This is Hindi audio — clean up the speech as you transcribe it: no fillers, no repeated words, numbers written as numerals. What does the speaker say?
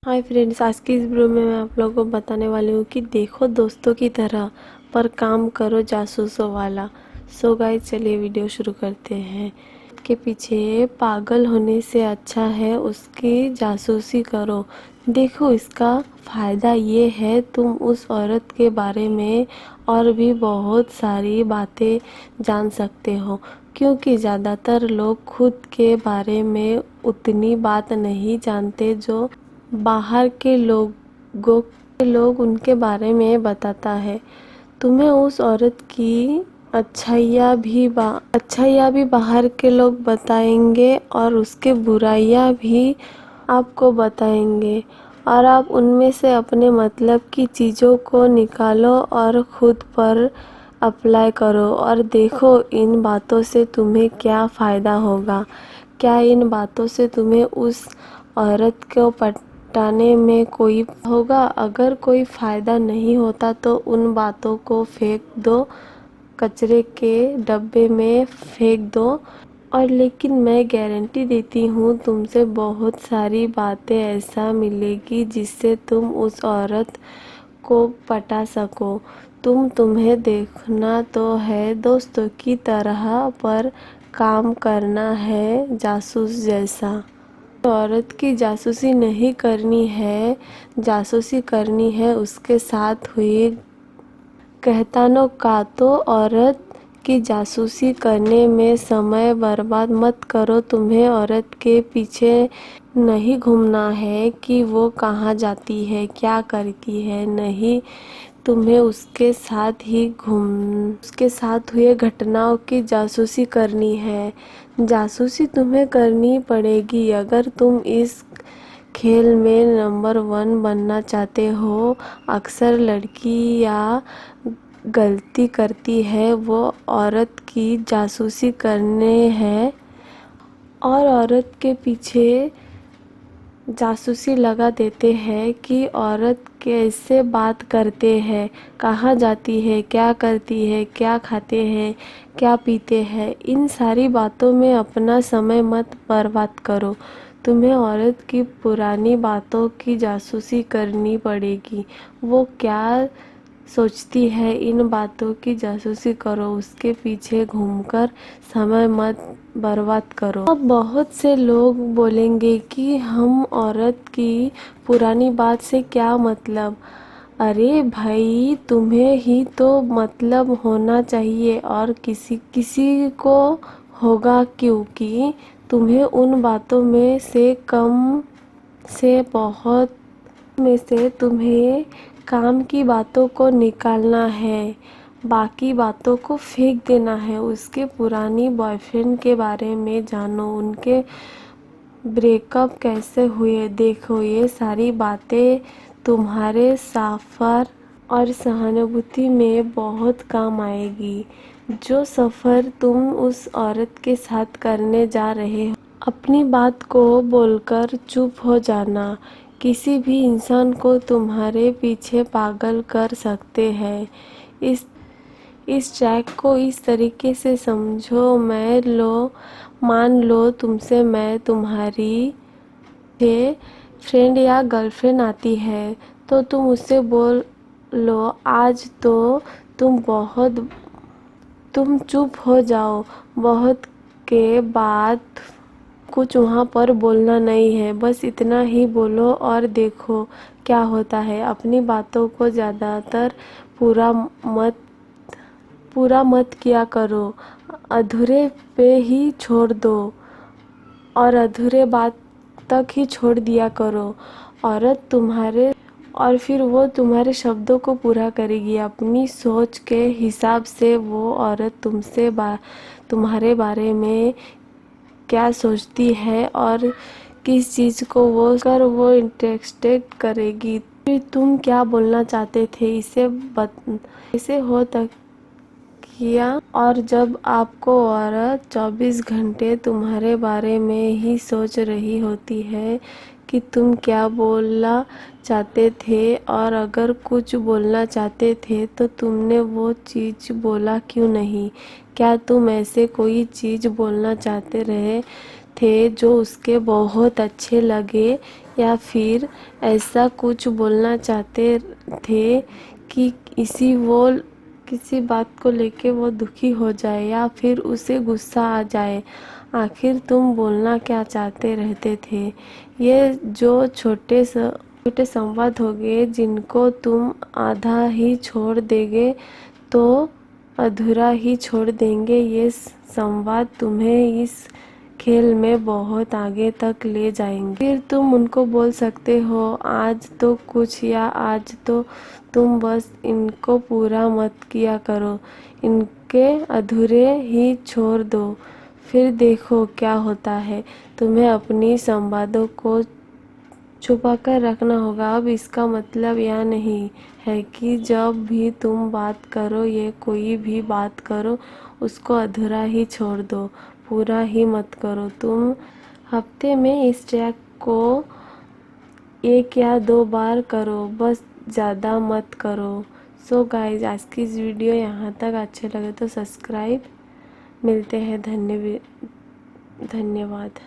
हाय फ्रेंड्स, आज की इस वीडियो में मैं आप लोगों को बताने वाली हूँ कि देखो दोस्तों की तरह पर काम करो जासूसों वाला। सो गाइस, चलिए वीडियो शुरू करते हैं। के पीछे पागल होने से अच्छा है उसकी जासूसी करो। देखो, इसका फ़ायदा ये है, तुम उस औरत के बारे में और भी बहुत सारी बातें जान सकते हो, क्योंकि ज़्यादातर लोग खुद के बारे में उतनी बात नहीं जानते जो बाहर के लोग उनके बारे में बताता है। तुम्हें उस औरत की अच्छाइयाँ भी बाहर के लोग बताएंगे और उसके बुराइयाँ भी आपको बताएंगे, और आप उनमें से अपने मतलब की चीज़ों को निकालो और खुद पर अप्लाई करो और देखो इन बातों से तुम्हें क्या फ़ायदा होगा। क्या इन बातों से तुम्हें उस औरत को पटाने में कोई होगा? अगर कोई फ़ायदा नहीं होता तो उन बातों को फेंक दो, कचरे के डब्बे में फेंक दो। और लेकिन मैं गारंटी देती हूँ, तुमसे बहुत सारी बातें ऐसा मिलेगी जिससे तुम उस औरत को पटा सको। तुम्हें देखना तो है दोस्तों की तरह, पर काम करना है जासूस जैसा। औरत की जासूसी नहीं करनी है, जासूसी करनी है उसके साथ हुई कहतानों का। तो औरत की जासूसी करने में समय बर्बाद मत करो। तुम्हें औरत के पीछे नहीं घूमना है कि वो कहाँ जाती है, क्या करती है। नहीं, तुम्हें उसके साथ हुए घटनाओं की जासूसी करनी है। जासूसी तुम्हें करनी पड़ेगी अगर तुम इस खेल में नंबर 1 बनना चाहते हो। अक्सर लड़की या गलती करती है, वो औरत की जासूसी करने है और औरत के पीछे जासूसी लगा देते हैं कि औरत कैसे बात करते हैं, कहाँ जाती है, क्या करती है, क्या खाते हैं, क्या पीते हैं। इन सारी बातों में अपना समय मत बर्बाद करो। तुम्हें औरत की पुरानी बातों की जासूसी करनी पड़ेगी। वो क्या सोचती है, इन बातों की जासूसी करो, उसके पीछे घूमकर समय मत बर्बाद करो। अब बहुत से लोग बोलेंगे कि हम औरत की पुरानी बात से क्या मतलब। अरे भाई, तुम्हें ही तो मतलब होना चाहिए और किसी को होगा, क्योंकि तुम्हें उन बातों में से कम से बहुत में से तुम्हें काम की बातों को निकालना है, बाकी बातों को फेंक देना है। उसके पुरानी बॉयफ्रेंड के बारे में जानो, उनके ब्रेकअप कैसे हुए देखो। ये सारी बातें तुम्हारे सफ़र और सहानुभूति में बहुत काम आएगी। जो सफ़र तुम उस औरत के साथ करने जा रहे हो, अपनी बात को बोलकर चुप हो जाना किसी भी इंसान को तुम्हारे पीछे पागल कर सकते हैं। इस ट्रैक को इस तरीके से समझो, मान लो तुमसे मैं तुम्हारी फ्रेंड या गर्लफ्रेंड आती है, तो तुम उससे बोल लो आज तो तुम चुप हो जाओ। बहुत के बाद कुछ वहाँ पर बोलना नहीं है, बस इतना ही बोलो और देखो क्या होता है। अपनी बातों को ज़्यादातर पूरा मत किया करो, अधूरे पे ही छोड़ दो और अधूरे बात तक ही छोड़ दिया करो। और फिर वो तुम्हारे शब्दों को पूरा करेगी। अपनी सोच के हिसाब से वो औरत तुम्हारे बारे में क्या सोचती है और किस चीज़ को वो इंटरेस्टेड करेगी। फिर तुम क्या बोलना चाहते थे इसे हो तक किया। और जब आपको औरत 24 घंटे तुम्हारे बारे में ही सोच रही होती है कि तुम क्या बोलना चाहते थे, और अगर कुछ बोलना चाहते थे तो तुमने वो चीज़ बोला क्यों नहीं। क्या तुम ऐसे कोई चीज़ बोलना चाहते रहे थे जो उसके बहुत अच्छे लगे, या फिर ऐसा कुछ बोलना चाहते थे कि किसी बात को लेके वो दुखी हो जाए या फिर उसे गुस्सा आ जाए। आखिर तुम बोलना क्या चाहते रहते थे? ये जो छोटे संवाद हो गए जिनको तुम आधा ही छोड़ देंगे तो अधूरा ही छोड़ देंगे। ये संवाद तुम्हें इस खेल में बहुत आगे तक ले जाएंगे। फिर तुम उनको बोल सकते हो आज तो कुछ, या आज तो तुम बस इनको पूरा मत किया करो, इनके अधूरे ही छोड़ दो, फिर देखो क्या होता है। तुम्हें अपनी संवादों को छुपा कर रखना होगा। अब इसका मतलब यह नहीं है कि जब भी तुम बात करो, ये कोई भी बात करो, उसको अधूरा ही छोड़ दो, पूरा ही मत करो। तुम हफ्ते में इस ट्रैक को 1 या 2 बार करो, बस ज़्यादा मत करो। सो गाइज, आज की इस वीडियो यहाँ तक। अच्छे लगे तो सब्सक्राइब। मिलते हैं, धन्यवाद।